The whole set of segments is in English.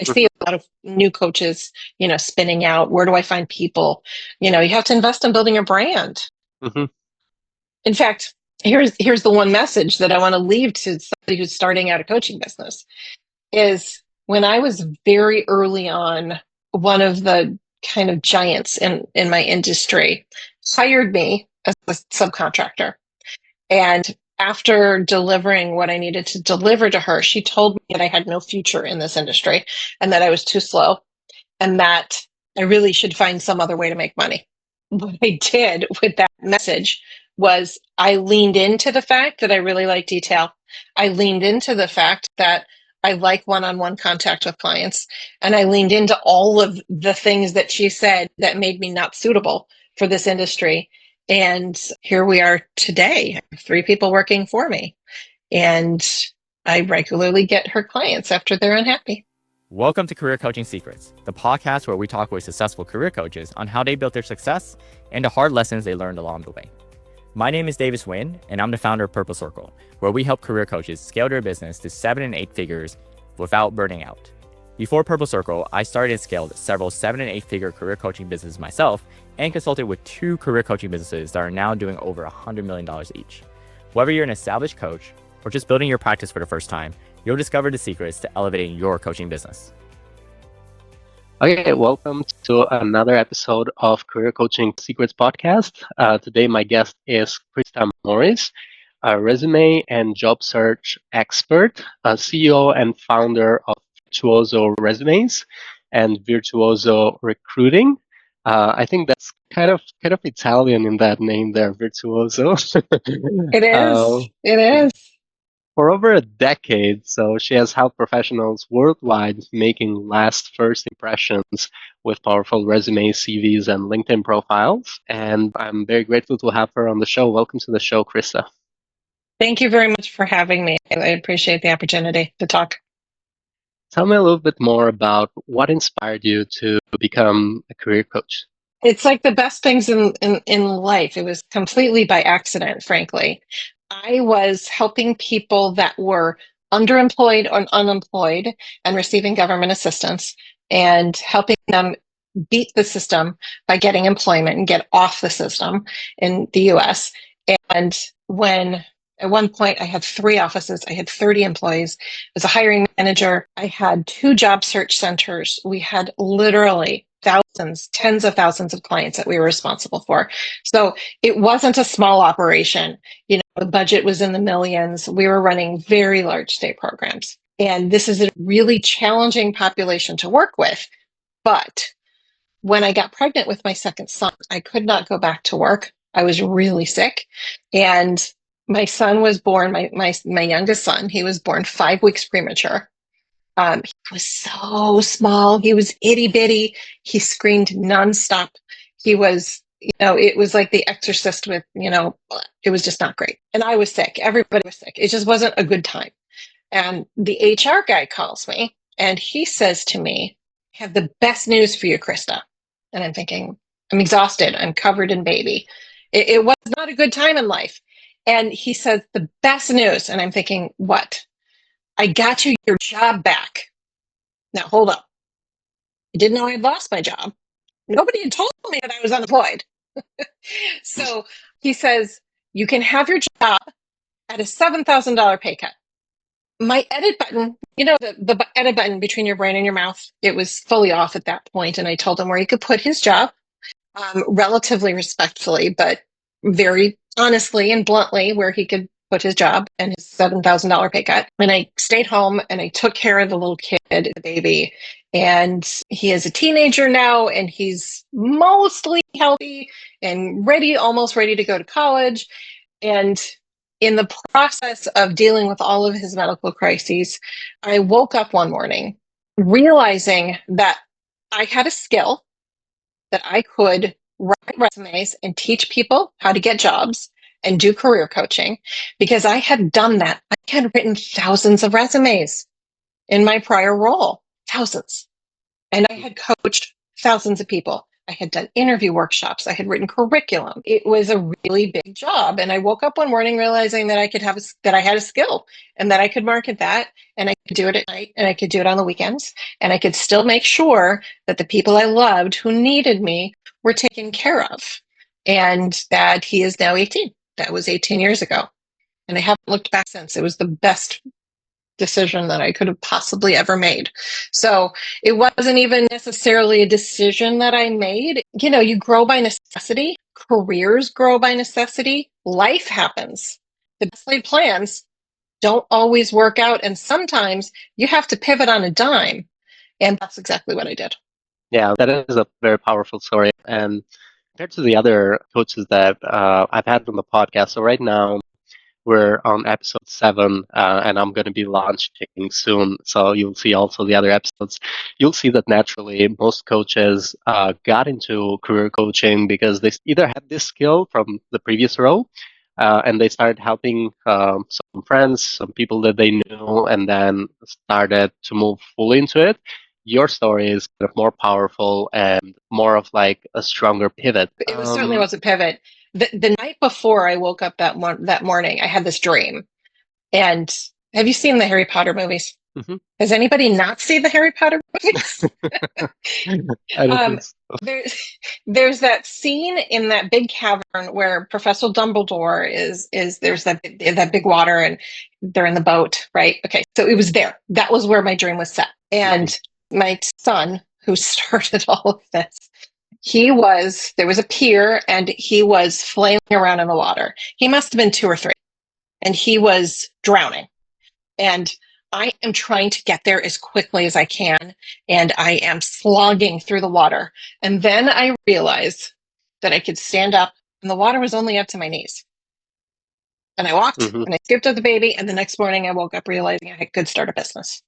I see a lot of new coaches, spinning out. Where do I find people? You have to invest in building a brand. Mm-hmm. In fact, here's the one message that I want to leave to somebody who's starting out a coaching business is when I was very early on, one of the kind of giants in my industry hired me as a subcontractor. And after delivering what I needed to deliver to her, she told me that I had no future in this industry and that I was too slow and that I really should find some other way to make money. What I did with that message was I leaned into the fact that I really like detail. I leaned into the fact that I like one-on-one contact with clients. And I leaned into all of the things that she said that made me not suitable for this industry. And here we are today. I have 3 people working for me. And I regularly get her clients after they're unhappy. Welcome to Career Coaching Secrets, the podcast where we talk with successful career coaches on how they built their success and the hard lessons they learned along the way. My name is Davis Nguyen, and I'm the founder of Purple Circle, where we help career coaches scale their business to 7 and 8 figures without burning out. Before Purple Circle, I started and scaled several 7 and 8 figure career coaching businesses myself and consulted with 2 career coaching businesses that are now doing over $100 million each. Whether you're an established coach or just building your practice for the first time, you'll discover the secrets to elevating your coaching business. Okay, welcome to another episode of Career Coaching Secrets podcast. Today, my guest is Krista Morris, a resume and job search expert, a CEO and founder of Virtuoso Resumes and Virtuoso Recruiting. I think that's kind of Italian in that name there, Virtuoso. It is. It is. For over a decade, so she has helped professionals worldwide making last first impressions with powerful resumes, CVs, and LinkedIn profiles. And I'm very grateful to have her on the show. Welcome to the show, Krista. Thank you very much for having me. I appreciate the opportunity to talk. Tell me a little bit more about what inspired you to become a career coach. It's like the best things in life. It was completely by accident, frankly. I was helping people that were underemployed or unemployed and receiving government assistance and helping them beat the system by getting employment and get off the system in the US. And when at one point I had 3 offices, I had 30 employees. As a hiring manager, I had 2 job search centers. We had literally thousands, tens of thousands of clients that we were responsible for. So it wasn't a small operation. The budget was in the millions. We were running very large state programs. And this is a really challenging population to work with. But when I got pregnant with my second son, I could not go back to work. I was really sick. And my son was born, my youngest son, he was born 5 weeks premature. He was so small. He was itty bitty. He screamed nonstop. He was, it was like The Exorcist with, it was just not great. And I was sick. Everybody was sick. It just wasn't a good time. And the HR guy calls me and he says to me, "I have the best news for you, Krista." And I'm thinking, I'm exhausted. I'm covered in baby. It was not a good time in life. And he says, "The best news." And I'm thinking, what? "I got you your job back." Now, hold up. I didn't know I had lost my job. Nobody had told me that I was unemployed. So he says, "You can have your job at a $7,000 pay cut." My edit button, the edit button between your brain and your mouth, it was fully off at that point. And I told him where he could put his job, relatively respectfully, but very honestly and bluntly, where he could put his job and his $7,000 pay cut. And I stayed home and I took care of the little kid, the baby. And he is a teenager now and he's mostly healthy and almost ready to go to college. And in the process of dealing with all of his medical crises, I woke up one morning realizing that I had a skill that I could write resumes and teach people how to get jobs and do career coaching, because I had done that. I had written thousands of resumes in my prior role, thousands. And I had coached thousands of people. I had done interview workshops. I had written curriculum. It was a really big job. And I woke up one morning realizing that that I had a skill and that I could market that and I could do it at night and I could do it on the weekends and I could still make sure that the people I loved who needed me were taken care of. And that he is now 18. That was 18 years ago. And I haven't looked back since. It was the best decision that I could have possibly ever made. So it wasn't even necessarily a decision that I made. You know, you grow by necessity, careers grow by necessity, life happens. The best laid plans don't always work out. And sometimes you have to pivot on a dime. And that's exactly what I did. Yeah, that is a very powerful story. And compared to the other coaches that I've had on the podcast, so right now we're on episode 7, and I'm going to be launching soon. So you'll see also the other episodes. You'll see that naturally most coaches got into career coaching because they either had this skill from the previous role, and they started helping some friends, some people that they knew, and then started to move fully into it. Your story is kind of more powerful and more of like a stronger pivot. It certainly was a pivot. The night before I woke up that morning, I had this dream. And have you seen the Harry Potter movies? Mm-hmm. Has anybody not seen the Harry Potter movies? I don't think so. There's that scene in that big cavern where Professor Dumbledore is there's that big water and they're in the boat, right? Okay, so it was there. That was where my dream was set. And my son, who started all of this, there was a pier and he was flailing around in the water. He must have been 2 or 3 and he was drowning. And I am trying to get there as quickly as I can. And I am slogging through the water. And then I realized that I could stand up and the water was only up to my knees. And I walked and I skipped up the baby. And the next morning I woke up realizing I could start a business.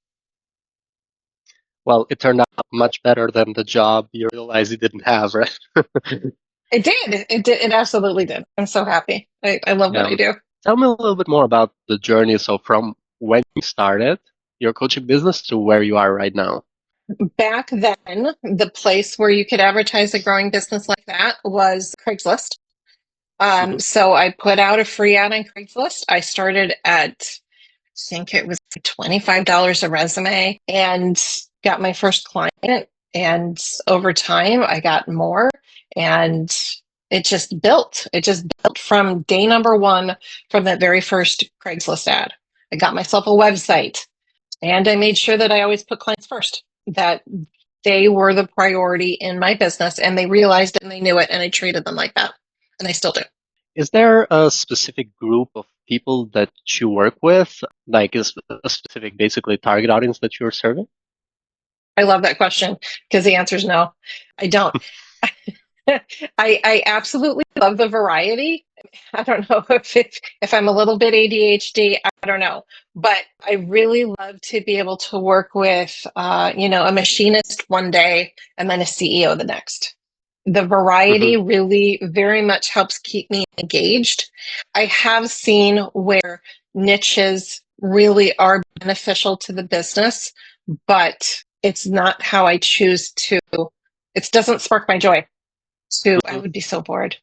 Well, it turned out much better than the job you realized you didn't have, right? It did. It did. It absolutely did. I'm so happy. I love what I do. Tell me a little bit more about the journey. So from when you started your coaching business to where you are right now. Back then, the place where you could advertise a growing business like that was Craigslist. So I put out a free ad on Craigslist. I started at, I think it was $25 a resume and got my first client. And over time, I got more. And it just built. It just built from day number 1 from that very first Craigslist ad. I got myself a website and I made sure that I always put clients first, that they were the priority in my business and they realized it and they knew it and I treated them like that. And I still do. Is there a specific group of people that you work with? Like is a specific basically target audience that you're serving? I love that question because the answer is no, I don't. I absolutely love the variety. I don't know if I'm a little bit ADHD. I don't know, but I really love to be able to work with, a machinist one day and then a CEO the next. The variety really very much helps keep me engaged. I have seen where niches really are beneficial to the business, but it's not how I choose to. It doesn't spark my joy. I would be so bored.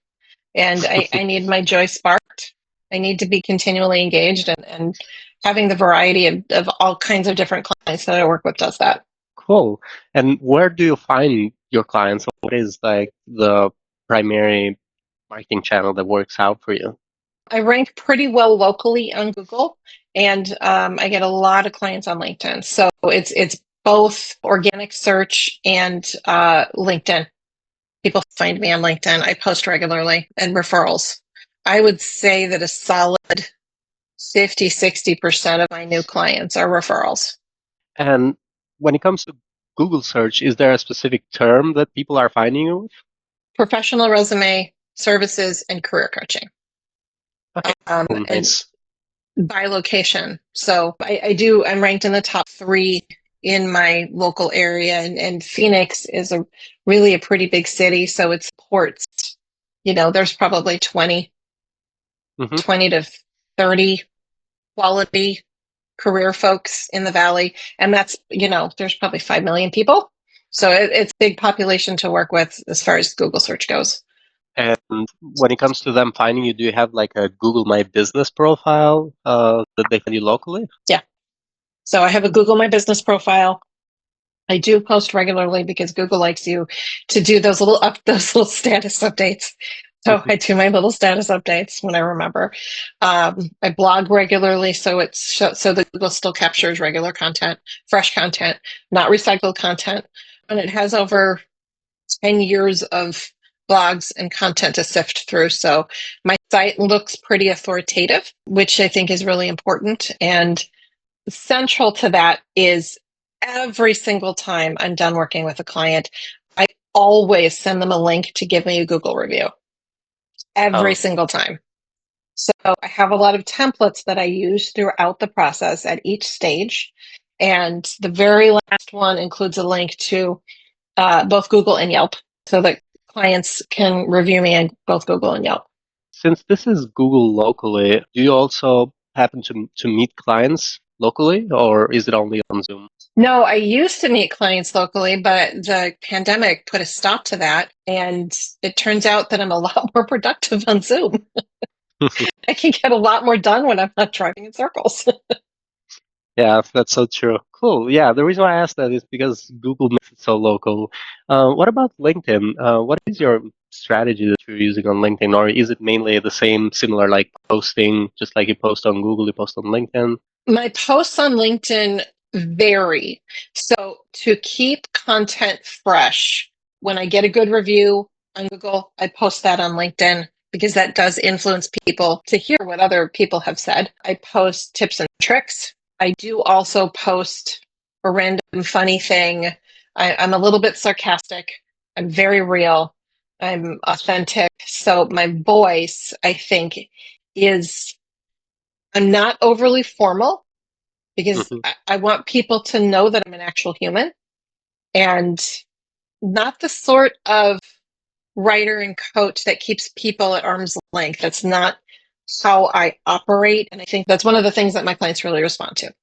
And I need my joy sparked. I need to be continually engaged and having the variety of all kinds of different clients that I work with does that. Cool. And where do you find your clients? What is like the primary marketing channel that works out for you? I rank pretty well locally on Google and I get a lot of clients on LinkedIn. So it's both organic search and LinkedIn. People find me on LinkedIn. I post regularly and referrals. I would say that a solid 50-60% of my new clients are referrals. And when it comes to Google search, is there a specific term that people are finding you with? Professional resume, services, and career coaching. Okay. Nice. And by location. So I'm ranked in the top 3 in my local area, and Phoenix is really a pretty big city, so it supports, there's probably 20 to 30 quality career folks in the valley, and that's, there's probably 5 million people. So it's a big population to work with as far as Google search goes. And when it comes to them finding you, do you have like a Google My Business profile that they find you locally? Yeah. So I have a Google My Business profile. I do post regularly because Google likes you to do those little status updates. So I do my little status updates when I remember. I blog regularly, so so that Google still captures regular content, fresh content, not recycled content, and it has over 10 years of blogs and content to sift through. So my site looks pretty authoritative, which I think is really important. And central to that is every single time I'm done working with a client, I always send them a link to give me a Google review every Oh, single time. So I have a lot of templates that I use throughout the process at each stage. And the very last one includes a link to both Google and Yelp so that clients can review me in both Google and Yelp. since this is Google locally, do you also happen to meet clients locally, or is it only on Zoom? No, I used to meet clients locally, but the pandemic put a stop to that. And it turns out that I'm a lot more productive on Zoom. I can get a lot more done when I'm not driving in circles. Yeah, that's so true. Cool. Yeah, the reason why I asked that is because Google makes it so local. What about LinkedIn? What is your strategy that you're using on LinkedIn, or is it mainly the same, similar like posting, just like you post on Google, you post on LinkedIn? My posts on LinkedIn vary. So to keep content fresh, when I get a good review on Google, I post that on LinkedIn because that does influence people to hear what other people have said. I post tips and tricks. I do also post a random funny thing. I'm a little bit sarcastic. I'm very real. I'm authentic. So my voice, I think, is I'm not overly formal because Hmm. I want people to know that I'm an actual human and not the sort of writer and coach that keeps people at arm's length. That's not how I operate. And I think that's one of the things that my clients really respond to,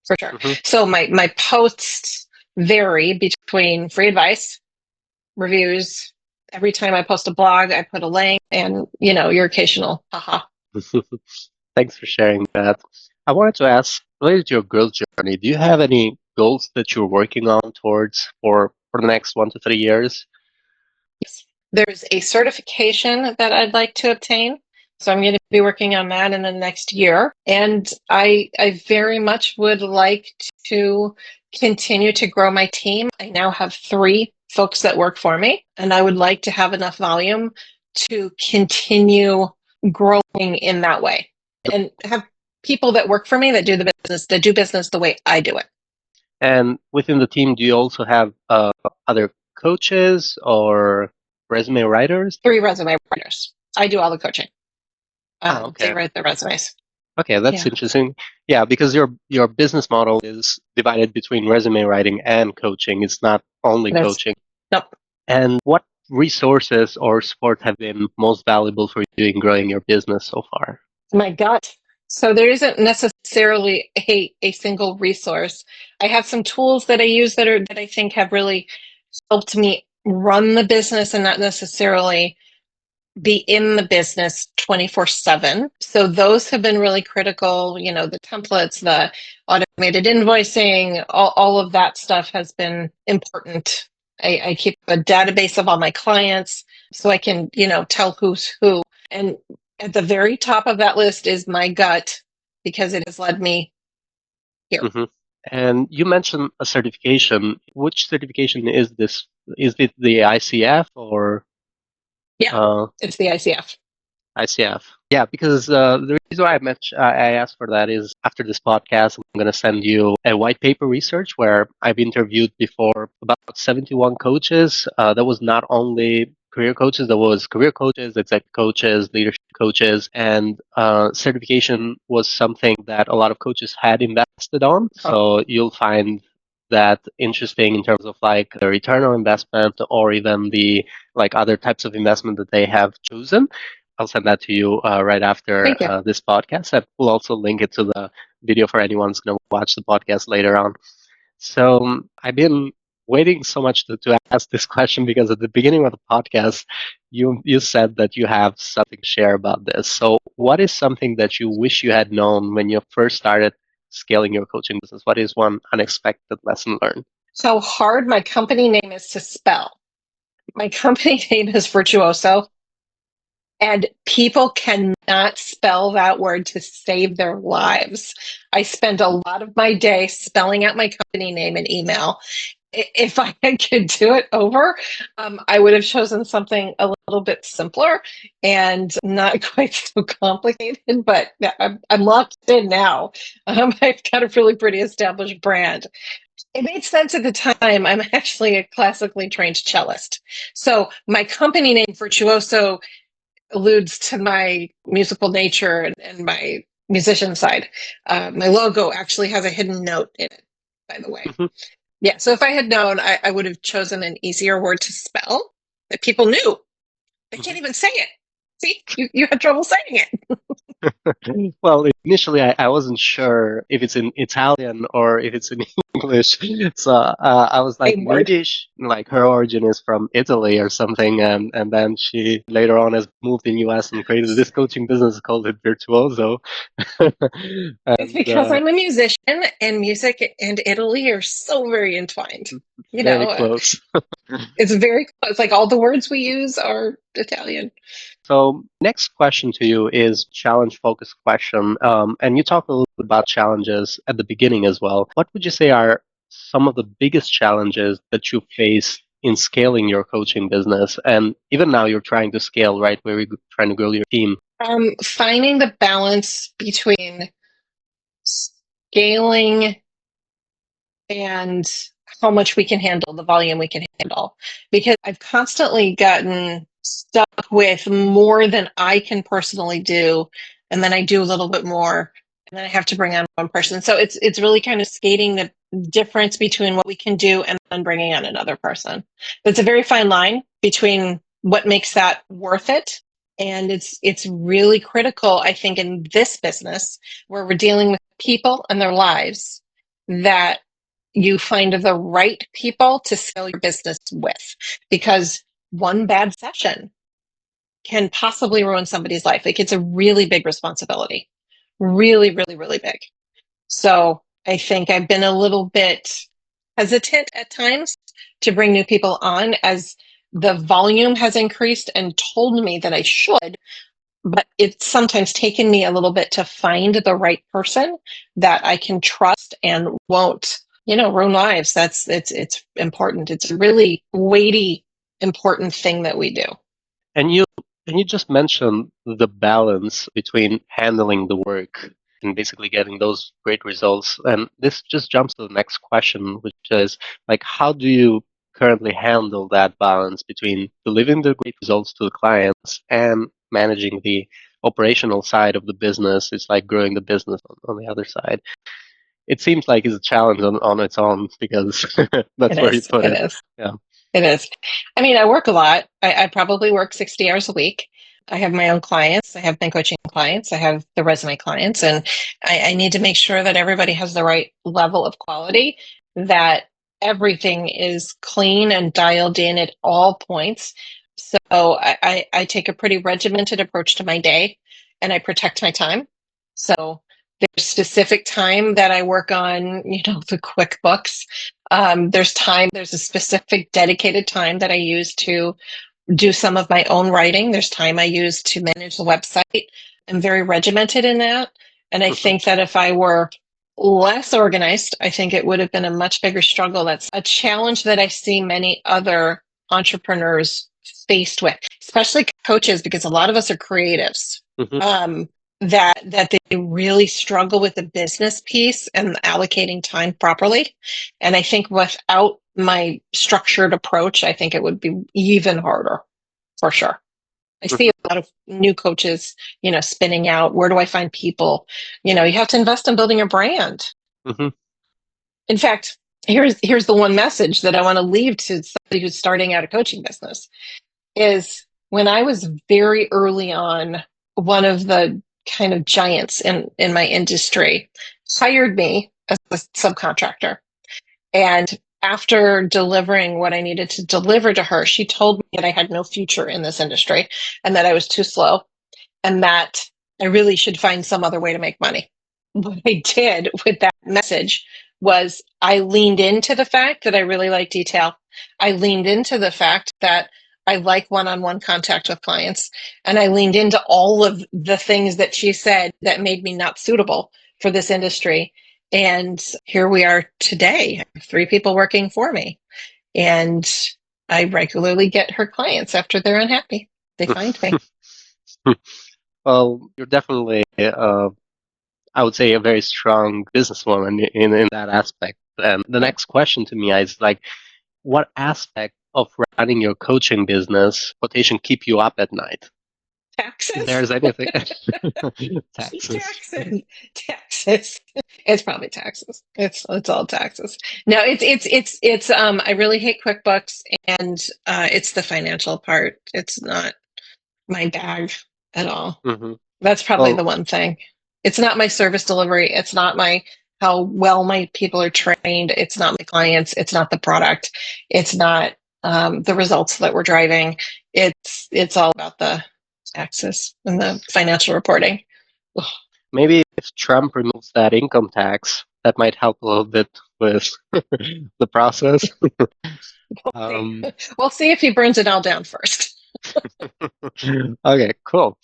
for sure. Hmm. So my posts vary between free advice, reviews. Every time I post a blog, I put a link and, your occasional haha. Thanks for sharing that. I wanted to ask, related to your growth journey, do you have any goals that you're working on towards for the next 1 to 3 years? Yes. There's a certification that I'd like to obtain. So I'm going to be working on that in the next year. And I very much would like to continue to grow my team. I now have 3 folks that work for me, and I would like to have enough volume to continue growing in that way and have people that work for me that do business the way I do it. And within the team, do you also have other coaches or resume writers? 3 resume writers. I do all the coaching. Ah, They okay. write the resumes. Okay, that's Yeah. interesting. Yeah, because your business model is divided between resume writing and coaching. It's not only It is. coaching. Nope. And what resources or support have been most valuable for you in growing your business so far? My gut. So there isn't necessarily a single resource. I have some tools that I use that I think have really helped me run the business and not necessarily be in the business 24/7. So those have been really critical. The templates, the automated invoicing, all of that stuff has been important. I keep a database of all my clients so I can, tell who's who. And at the very top of that list is my gut because it has led me here. Hmm. And you mentioned a certification. Which certification is this? Is it the ICF or Yeah, uh, it's the ICF. ICF? Yeah, because the reason why I asked for that is after this podcast, I'm going to send you a white paper research where I've interviewed before about 71 coaches. That was not only career coaches, that was career coaches, executive coaches, leadership coaches, and certification was something that a lot of coaches had invested on. So you'll find that interesting in terms of like the return on investment or even the like other types of investment that they have chosen. I'll send that to you right after Thank you. this podcast. And we'll also link it to the video for anyone who's going to watch the podcast later on. So I've been waiting so much to ask this question because at the beginning of the podcast, you said that you have something to share about this. So, what is something that you wish you had known when you first started scaling your coaching business? What is one unexpected lesson learned? How hard my company name is to spell. My company name is Virtuoso, and people cannot spell that word to save their lives. I spend a lot of my day spelling out my company name and email. If I could do it over, I would have chosen something a little bit simpler and not quite so complicated, but I'm locked in now. I've got a really pretty established brand. It made sense at the time. I'm actually a classically trained cellist. So my company name, Virtuoso, alludes to my musical nature and my musician side. My logo actually has a hidden note in it, by the way. Mhm. Yeah, so if I had known, I would have chosen an easier word to spell that people knew. They can't even say it. See, you had trouble saying it. Well, initially I wasn't sure if it's in Italian or if it's in English. So I was like, Same word. maybe like her origin is from Italy or something, and then she later on has moved in US and created this coaching business called it Virtuoso. It's And because I'm a musician, and music and Italy are so very entwined. You very know, close. it's very close. Like all the words we use are Italian. So next question to you is challenge focused question. And you talked a little bit about challenges at the beginning as well. What would you say are some of the biggest challenges that you face in scaling your coaching business? And even now you're trying to scale, right? Where you're trying to grow your team. Finding the balance between scaling and how much we can handle, the volume we can handle. Because I've constantly gotten stuck with more than I can personally do, and then I do a little bit more, and then I have to bring on one person. So it's really kind of skating the difference between what we can do and then bringing on another person. It's a very fine line between what makes that worth it. And it's really critical, I think, in this business where we're dealing with people and their lives, that you find the right people to scale your business with, because one bad session can possibly ruin somebody's life. Like, it's a really big responsibility, really, really, really big. So I think I've been a little bit hesitant at times to bring new people on as the volume has increased and told me that I should, but it's sometimes taken me a little bit to find the right person that I can trust and won't, ruin lives. It's important. It's a really weighty, important thing that we do. And you just mentioned the balance between handling the work and basically getting those great results. And this just jumps to the next question, which is like, how do you currently handle that balance between delivering the great results to the clients and managing the operational side of the business? It's like growing the business on the other side. It seems like it's a challenge on its own because that's It where you is. put It it. is. Yeah. It is. I mean, I work a lot. I probably work 60 hours a week. I have my own clients. I have been coaching clients. I have the resume clients, and I need to make sure that everybody has the right level of quality, that everything is clean and dialed in at all points. So I take a pretty regimented approach to my day, and I protect my time. So there's specific time that I work on, the QuickBooks. There's a specific dedicated time that I use to do some of my own writing. There's time I use to manage the website. I'm very regimented in that. And I Mhm. think that if I were less organized, I think it would have been a much bigger struggle. That's a challenge that I see many other entrepreneurs faced with, especially coaches, because a lot of us are creatives. Mhm. Um, that they really struggle with the business piece and allocating time properly. And I think without my structured approach, I think it would be even harder, for sure. I see Mhm. a lot of new coaches, spinning out, where do I find people? You have to invest in building your brand. Mhm. In fact, here's the one message that I want to leave to somebody who's starting out a coaching business is, when I was very early on, one of the kind of giants in my industry hired me as a subcontractor. And after delivering what I needed to deliver to her, she told me that I had no future in this industry and that I was too slow and that I really should find some other way to make money. What I did with that message was I leaned into the fact that I really like detail. I leaned into the fact that I like one-on-one contact with clients. And I leaned into all of the things that she said that made me not suitable for this industry. And here we are today. I have 3 people working for me. And I regularly get her clients after they're unhappy. They find me. Well, you're definitely, I would say, a very strong businesswoman in that aspect. And the next question to me is like, what aspect of running your coaching business quotation keep you up at night? If Taxes. there's anything. Taxes. Taxes. It's probably taxes. It's all taxes. No, it's I really hate QuickBooks, and it's the financial part. It's not my bag at all. Hmm. That's probably Well, the one thing. It's not my service delivery. It's not my how well my people are trained. It's not my clients. It's not the product. It's not the results that we're driving. It's all about the taxes and the financial reporting. Ugh. maybe if Trump removes that income tax, that might help a little bit with the process. Um, We'll see if he burns it all down first. okay, cool.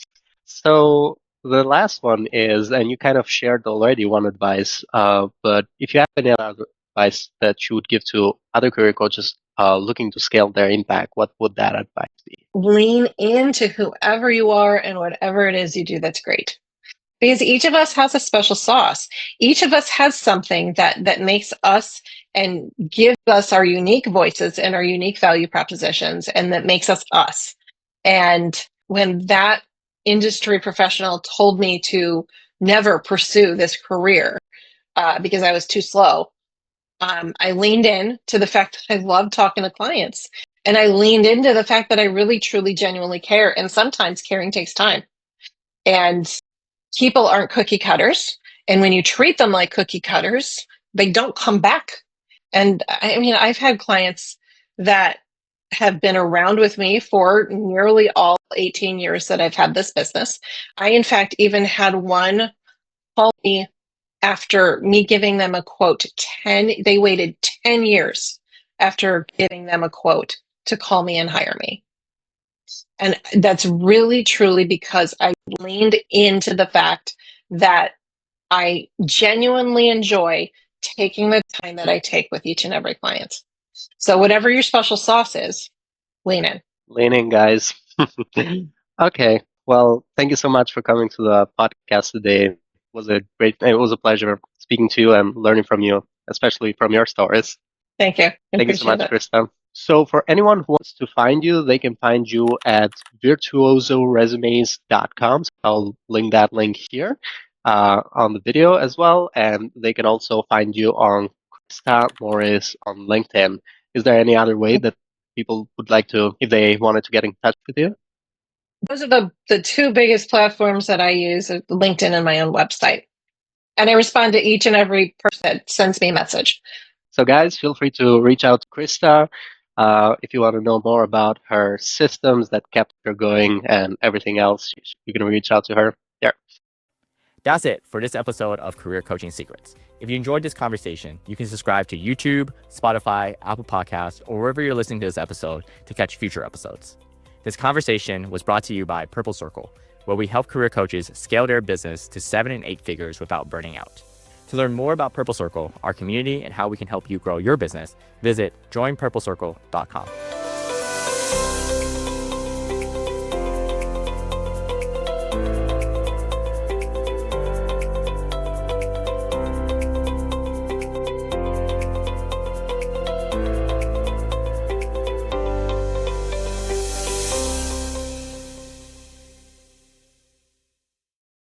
So the last one is, and you kind of shared already one advice, but if you have any other advice that you would give to other career coaches looking to scale their impact, what would that advice be? Lean into whoever you are and whatever it is you do that's great. Because each of us has a special sauce. Each of us has something that makes us and gives us our unique voices and our unique value propositions, and that makes us us. And when that industry professional told me to never pursue this career because I was too slow, I leaned in to the fact that I love talking to clients. And I leaned into the fact that I really, truly, genuinely care. And sometimes caring takes time. And people aren't cookie cutters. And when you treat them like cookie cutters, they don't come back. And I mean, I've had clients that have been around with me for nearly all 18 years that I've had this business. I, in fact, even had one call me after me giving them a quote. They waited 10 years after giving them a quote to call me and hire me. And that's really, truly because I leaned into the fact that I genuinely enjoy taking the time that I take with each and every client. So whatever your special sauce is, lean in. Lean in, guys. Okay. Well, thank you so much for coming to the podcast today. It was a pleasure speaking to you and learning from you, especially from your stories. Thank you. I Thank you so appreciate much, it. Krista. So for anyone who wants to find you, they can find you at virtuosoresumes.com. So I'll link that link here on the video as well. And they can also find you on Krista Morris on LinkedIn. Is there any other way that people would like to, if they wanted to get in touch with you? Those are the 2 biggest platforms that I use, LinkedIn and my own website. And I respond to each and every person that sends me a message. So guys, feel free to reach out to Krista if you want to know more about her systems that kept her going and everything else. You can reach out to her there. That's it for this episode of Career Coaching Secrets. If you enjoyed this conversation, you can subscribe to YouTube, Spotify, Apple Podcasts, or wherever you're listening to this episode to catch future episodes. This conversation was brought to you by Purple Circle, where we help career coaches scale their business to 7 and 8 figures without burning out. To learn more about Purple Circle, our community, and how we can help you grow your business, visit joinpurplecircle.com.